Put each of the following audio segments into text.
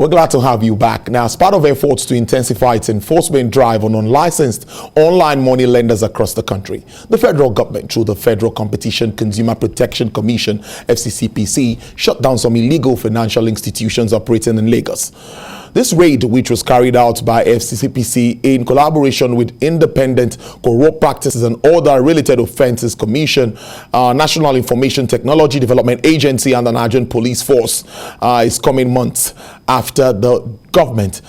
We're glad to have you back. Now, as part of efforts to intensify its enforcement drive on unlicensed online money lenders across the country, the federal government, through the Federal Competition Consumer Protection Commission, FCCPC, shut down some illegal financial institutions operating in Lagos. This raid, which was carried out by FCCPC in collaboration with Independent Corrupt Practices and Other Related Offences Commission, National Information Technology Development Agency, and the Nigerian Police Force, is coming months after the government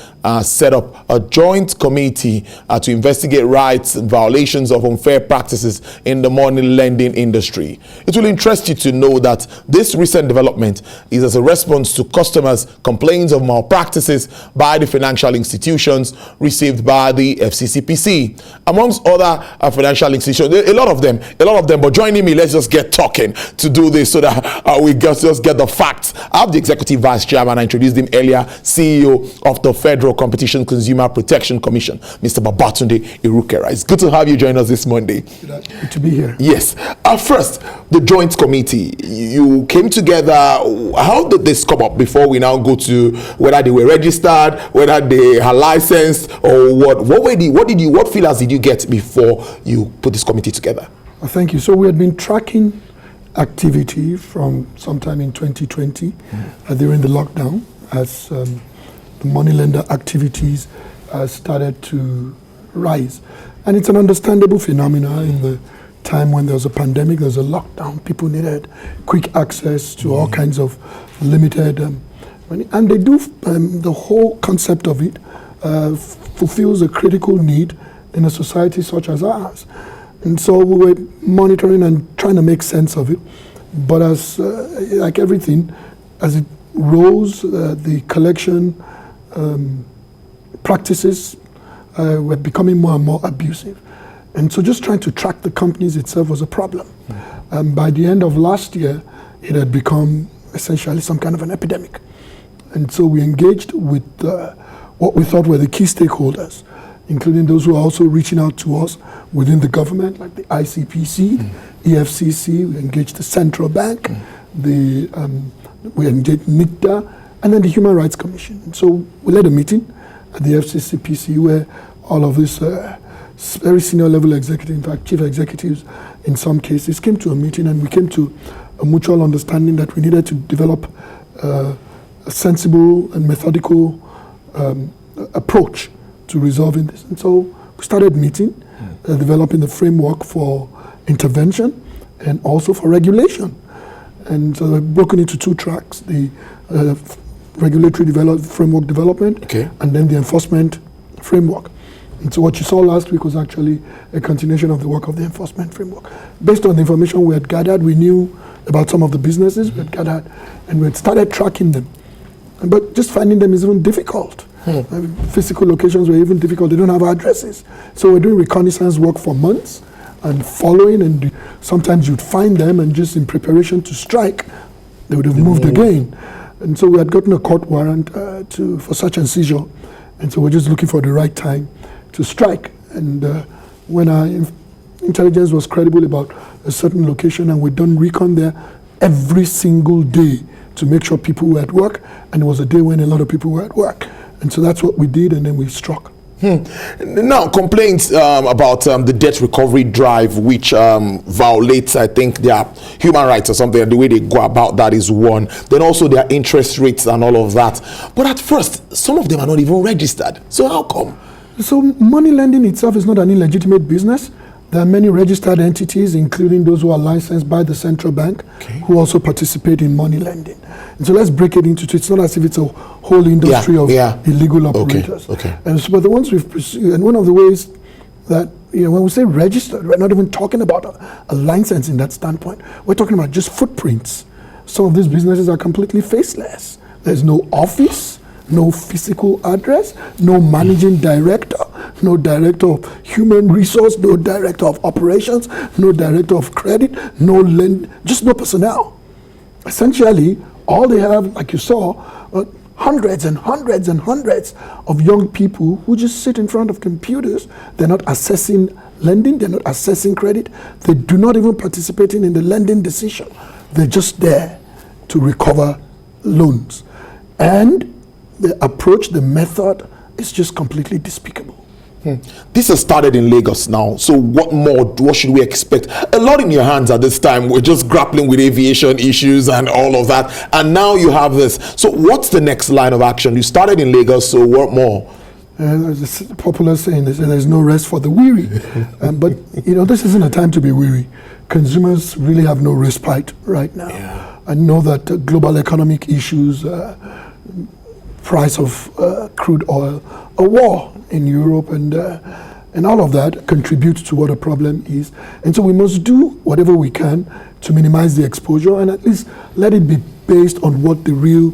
set up a joint committee to investigate rights and violations of unfair practices in the money lending industry. It will interest you to know that this recent development is as a response to customers' complaints of malpractices by the financial institutions received by the FCCPC. Amongst other financial institutions, a lot of them, but joining me, let's just get talking to do this so that we just get the facts. I have the Executive Vice Chairman, I introduced him earlier, CEO of the Federal Competition Consumer Protection Commission, Mr. Babatunde Irukera. It's good to have you join us this Monday. Good to be here. Yes. First, the joint committee. You came together. How did this come up before we now go to whether they were registered, whether they are licensed, or what? What feelers did you get before you put this committee together? Thank you. So we had been tracking activity from sometime in 2020 during the lockdown as the money lender activities started to rise. And it's an understandable phenomenon in the time when there was a pandemic, there was a lockdown, people needed quick access to all kinds of limited money. And they do, the whole concept of it fulfills a critical need in a society such as ours. And so we were monitoring and trying to make sense of it. But as, like everything, as it rose, the collection practices were becoming more and more abusive. And so just trying to track the companies itself was a problem. By the end of last year, it had become essentially some kind of an epidemic. And so we engaged with what we thought were the key stakeholders, including those who are also reaching out to us within the government, like the ICPC, EFCC, we engaged the Central Bank, we engaged NICTA, and then the Human Rights Commission. And so we led a meeting at the FCCPC where all of these very senior level executives, in fact chief executives in some cases, came to a meeting, and we came to a mutual understanding that we needed to develop a sensible and methodical approach to resolving this. And so we started meeting, developing the framework for intervention and also for regulation. And so we've broken into two tracks, the regulatory framework development, and then the enforcement framework. And so what you saw last week was actually a continuation of the work of the enforcement framework. Based on the information we had gathered, we knew about some of the businesses we had gathered, and we had started tracking them. But just finding them is even difficult. Physical locations were even difficult. They don't have addresses. So we're doing reconnaissance work for months and following, and sometimes you'd find them, and just in preparation to strike, they would have moved again. And so we had gotten a court warrant for search and seizure, and so we're just looking for the right time to strike. And when our intelligence was credible about a certain location, and we'd done recon there every single day to make sure people were at work, and it was a day when a lot of people were at work. And so that's what we did, and then we struck. Now, complaints about the debt recovery drive, which violates, I think, their human rights or something, and the way they go about that is one. Then also their interest rates and all of that. But at first, some of them are not even registered. So how come? So money lending itself is not an illegitimate business. There are many registered entities, including those who are licensed by the central bank, who also participate in money lending. And so let's break it into two. It's not as if it's a whole industry of illegal operators. And so, but the ones we've pursued, and one of the ways that, when we say registered, we're not even talking about a license in that standpoint. We're talking about just footprints. Some of these businesses are completely faceless. There's no office, no physical address, no managing director, no director of human resource, no director of operations, no director of credit, just no personnel. Essentially, all they have, like you saw, hundreds and hundreds and hundreds of young people who just sit in front of computers. They're not assessing lending, they're not assessing credit, they do not even participate in the lending decision. They're just there to recover loans. And the approach, the method is just completely despicable. This has started in Lagos now. So what should we expect? A lot in your hands at this time. We're just grappling with aviation issues and all of that. And now you have this. So what's the next line of action? You started in Lagos, so what more? There's a popular saying, there's no rest for the weary. But, this isn't a time to be weary. Consumers really have no respite right now. Yeah. I know that global economic issues, price of crude oil, a war in Europe, and all of that contributes to what a problem is. And so we must do whatever we can to minimize the exposure and at least let it be based on what the real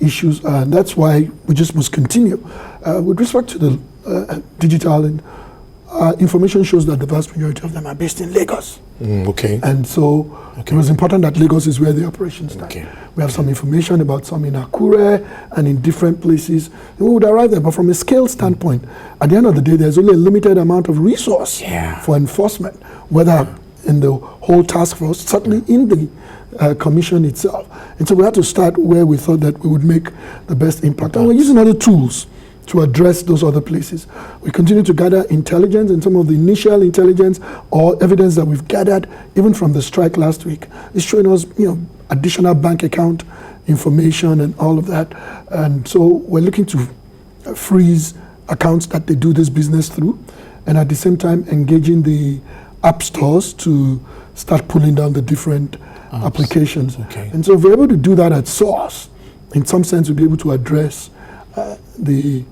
issues are. And that's why we just must continue. With respect to the digital, and information shows that the vast majority of them are based in Lagos. Okay. And so it was important that Lagos is where the operations start. Okay. We have some information about some in Akure and in different places. And we would arrive there, but from a scale standpoint, at the end of the day, there's only a limited amount of resource for enforcement, whether in the whole task force, certainly in the commission itself. And so we had to start where we thought that we would make the best impact. And we're using other tools to address those other places. We continue to gather intelligence, and some of the initial intelligence or evidence that we've gathered, even from the strike last week, is showing us, additional bank account information and all of that. And so we're looking to freeze accounts that they do this business through, and at the same time engaging the app stores to start pulling down the different applications. Okay. And so if we're able to do that at source, in some sense we'll be able to address the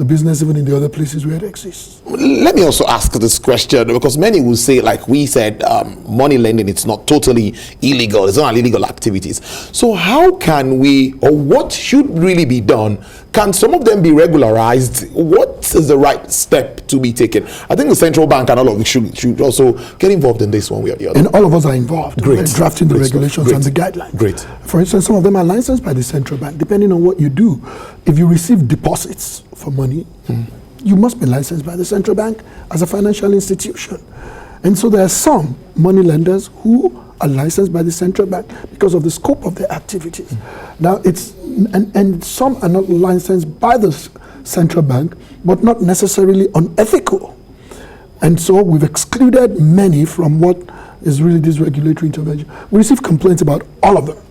business even in the other places where it exists. Let me also ask this question, because many will say, like we said, money lending, it's not totally illegal. It's not illegal activities. So how can we, or what should really be done? Can some of them be regularized? What is the right step to be taken? I think the central bank and all of it should also get involved in this one way or the other. And all of us are involved. Great. We're drafting the regulations and the guidelines. Great. For instance, some of them are licensed by the central bank. Depending on what you do, if you receive deposits for money, you must be licensed by the central bank as a financial institution. And so there are some money lenders who are licensed by the central bank because of the scope of their activities. Now and some are not licensed by the central bank, but not necessarily unethical. And so we've excluded many from what is really this regulatory intervention. We receive complaints about all of them,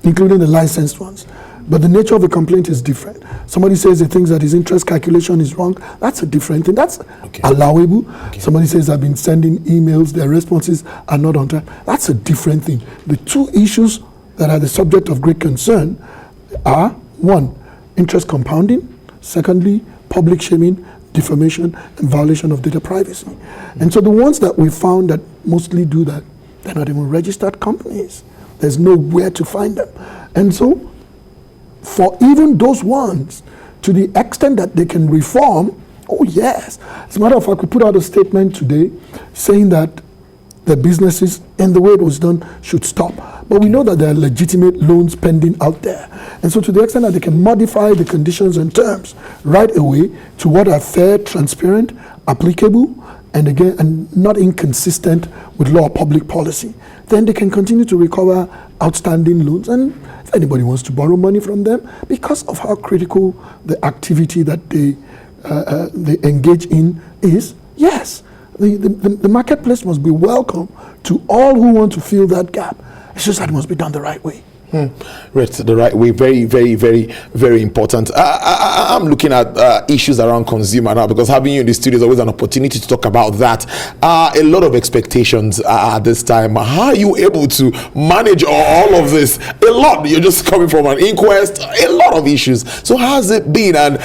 including the licensed ones. But the nature of the complaint is different. Somebody says he thinks that his interest calculation is wrong. That's a different thing. That's allowable. Somebody says I've been sending emails, their responses are not on time. That's a different thing. The two issues that are the subject of great concern are, one, interest compounding. Secondly, public shaming, defamation, and violation of data privacy. And so the ones that we found that mostly do that, they're not even registered companies. There's nowhere to find them. And so for even those ones, to the extent that they can reform, oh yes. As a matter of fact, we put out a statement today saying that the businesses and the way it was done should stop. But we know that there are legitimate loans pending out there. And so to the extent that they can modify the conditions and terms right away to what are fair, transparent, applicable, and again, and not inconsistent with law or public policy, then they can continue to recover outstanding loans. And if anybody wants to borrow money from them, because of how critical the activity that they engage in is, yes, the marketplace must be welcome to all who want to fill that gap. It's just that it must be done the right way. Right, the right way. Very, very, very, very important. I'm looking at issues around consumer now, because having you in the studio is always an opportunity to talk about that. A lot of expectations at this time. How are you able to manage all of this? A lot. You're just coming from an inquest. A lot of issues. So how has it been? And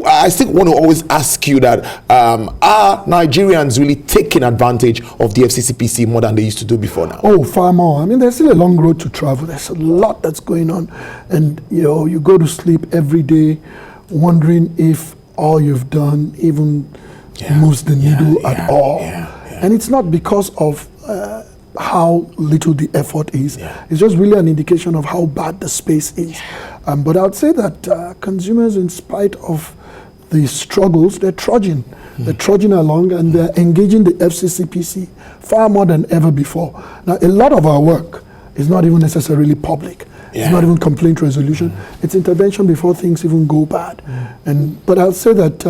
I still want to always ask you that, are Nigerians really taking advantage of the FCCPC more than they used to do before now? Oh, far more. I mean, there's still a long road to travel. There's a lot that's going on, and you go to sleep every day wondering if all you've done even moves the needle at all. And it's not because of how little the effort is. It's just really an indication of how bad the space is. But I would say that consumers, in spite of the struggles, they're trudging. They're trudging along, and they're engaging the FCCPC far more than ever before. Now, a lot of our work is not even necessarily public. It's not even complaint resolution. It's intervention before things even go bad. But I'll say that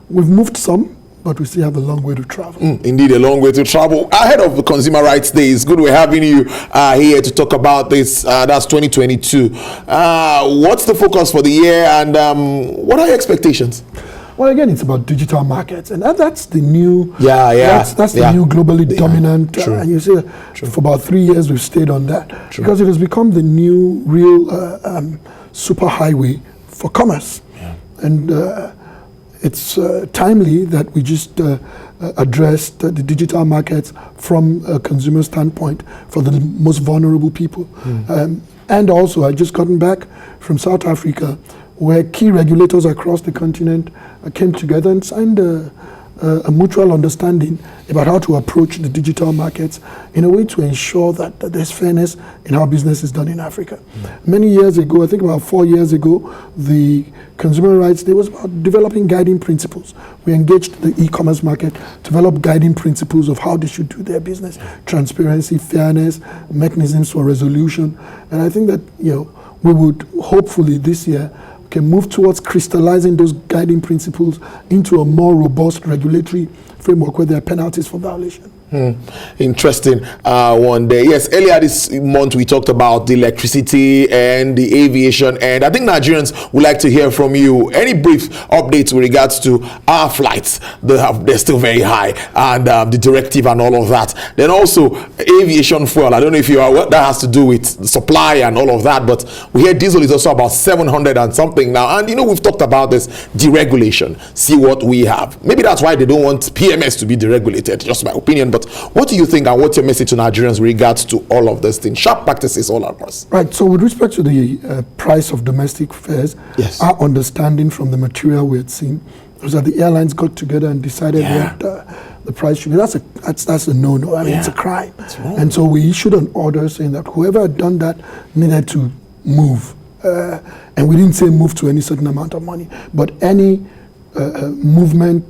we've moved some, but we still have a long way to travel. Indeed, a long way to travel. Ahead of the Consumer Rights Day, it's good we're having you here to talk about this. That's 2022. What's the focus for the year, and what are your expectations? Well, again, it's about digital markets, and that's the new. That's the new globally dominant. And you see, for about 3 years we've stayed on that because it has become the new real super highway for commerce, and it's timely that we just addressed the digital markets from a consumer standpoint for the most vulnerable people. And also, I just gotten back from South Africa, where key regulators across the continent came together and signed a mutual understanding about how to approach the digital markets in a way to ensure that there's fairness in how business is done in Africa. Many years ago, I think about 4 years ago, the Consumer Rights Day was about developing guiding principles. We engaged the e-commerce market to develop guiding principles of how they should do their business, transparency, fairness, mechanisms for resolution. And I think that, we would hopefully this year can move towards crystallizing those guiding principles into a more robust regulatory framework where there are penalties for violation. Interesting one day. Yes, earlier this month we talked about the electricity and the aviation, and I think Nigerians would like to hear from you. Any brief updates with regards to our flights? They're still very high, and the directive and all of that. Then also aviation fuel. I don't know if you are what that has to do with supply and all of that, but we hear diesel is also about 700 and something now. And we've talked about this deregulation. See what we have. Maybe that's why they don't want PMS to be deregulated. Just my opinion, but what do you think, and what's your message to Nigerians with regards to all of this thing? Sharp practices all across. Right. So with respect to the price of domestic fares, our understanding from the material we had seen was that the airlines got together and decided what the price should be. That's a no-no. I mean, it's a crime. And so we issued an order saying that whoever had done that needed to move. And we didn't say move to any certain amount of money, but any movement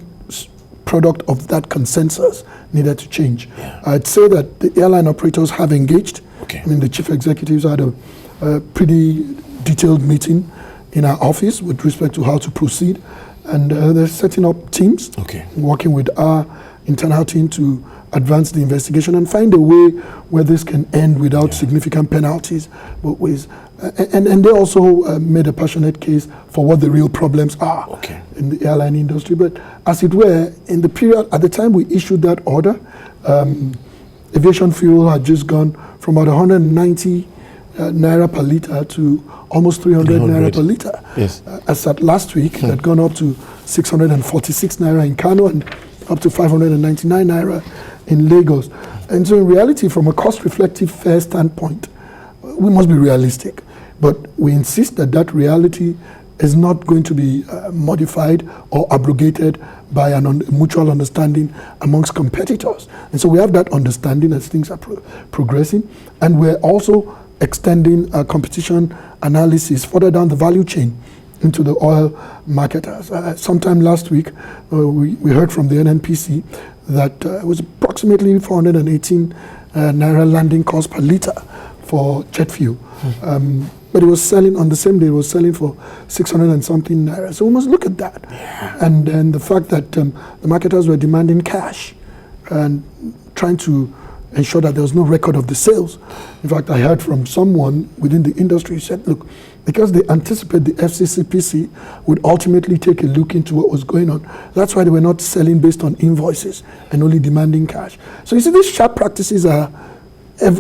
product of that consensus needed to change. I'd say that the airline operators have engaged. I mean, the chief executives had a pretty detailed meeting in our office with respect to how to proceed, and they're setting up teams, working with our internal team to advance the investigation and find a way where this can end without significant penalties both ways. And they also made a passionate case for what the real problems are in the airline industry. But as it were, in the period, at the time we issued that order, aviation fuel had just gone from about 190 naira per litre to almost 300 naira per litre. As at last week, it had gone up to 646 naira in Kano and up to 599 naira in Lagos. And so in reality, from a cost-reflective fare standpoint, we must be realistic. But we insist that that reality is not going to be modified or abrogated by a mutual understanding amongst competitors. And so we have that understanding as things are progressing. And we're also extending competition analysis further down the value chain into the oil marketers. Sometime last week, we heard from the NNPC that it was approximately 418 naira landing cost per litre for jet fuel. But it was selling on the same day, it was selling for 600 and something naira. So we must look at that. And then the fact that the marketers were demanding cash and trying to ensure that there was no record of the sales. In fact, I heard from someone within the industry who said, look, because they anticipate the FCCPC would ultimately take a look into what was going on, that's why they were not selling based on invoices and only demanding cash. So you see, these sharp practices are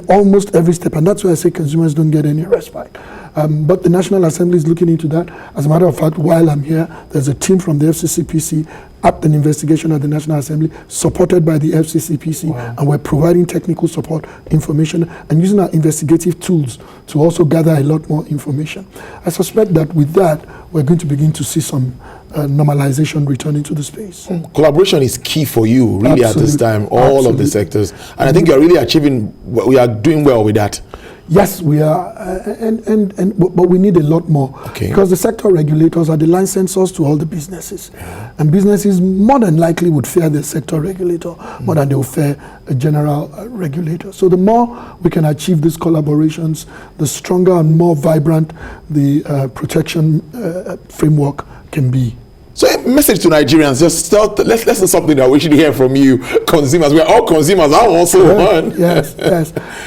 almost every step, and that's why I say consumers don't get any respite. But the National Assembly is looking into that. As a matter of fact, while I'm here, there's a team from the FCCPC at an investigation at the National Assembly, supported by the FCCPC, and we're providing technical support, information, and using our investigative tools to also gather a lot more information. I suspect that with that, we're going to begin to see some normalization returning to the space. Collaboration is key for you, really, at this time, all of the sectors. And I think you're really we are doing well with that. Yes, we are, but we need a lot more, because the sector regulators are the licensors to all the businesses, and businesses more than likely would fear the sector regulator more than they will fear a general regulator. So the more we can achieve these collaborations, the stronger and more vibrant the protection framework can be. So a message to Nigerians, just let's do something that we should hear from you, consumers. We're all consumers, I'm also one. Yes.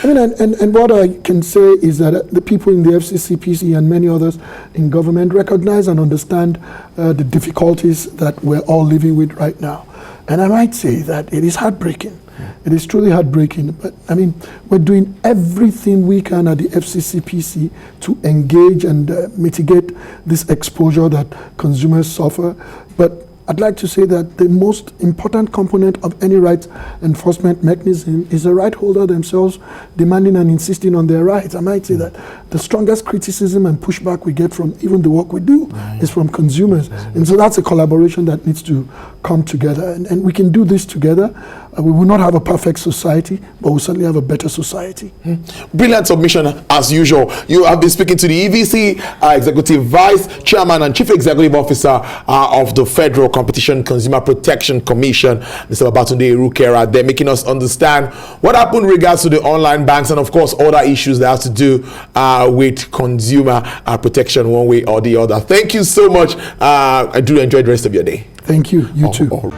I mean, and what I can say is that the people in the FCCPC and many others in government recognize and understand the difficulties that we're all living with right now. And I might say that it is heartbreaking. It is truly heartbreaking, but I mean, we're doing everything we can at the FCCPC to engage and mitigate this exposure that consumers suffer. But I'd like to say that the most important component of any rights enforcement mechanism is the right holder themselves demanding and insisting on their rights. I might say that the strongest criticism and pushback we get from even the work we do is from consumers. And so that's a collaboration that needs to come together. And we can do this together. We will not have a perfect society, but we'll certainly have a better society. Brilliant submission as usual. You have been speaking to the EVC Executive Vice Chairman and Chief Executive Officer of the Federal Competition Consumer Protection Commission, Mr. Babatunde Irukera. They're making us understand what happened in regards to the online banks and, of course, other issues that have to do with consumer protection one way or the other. Thank you so much. I do enjoy the rest of your day. Thank you. You too.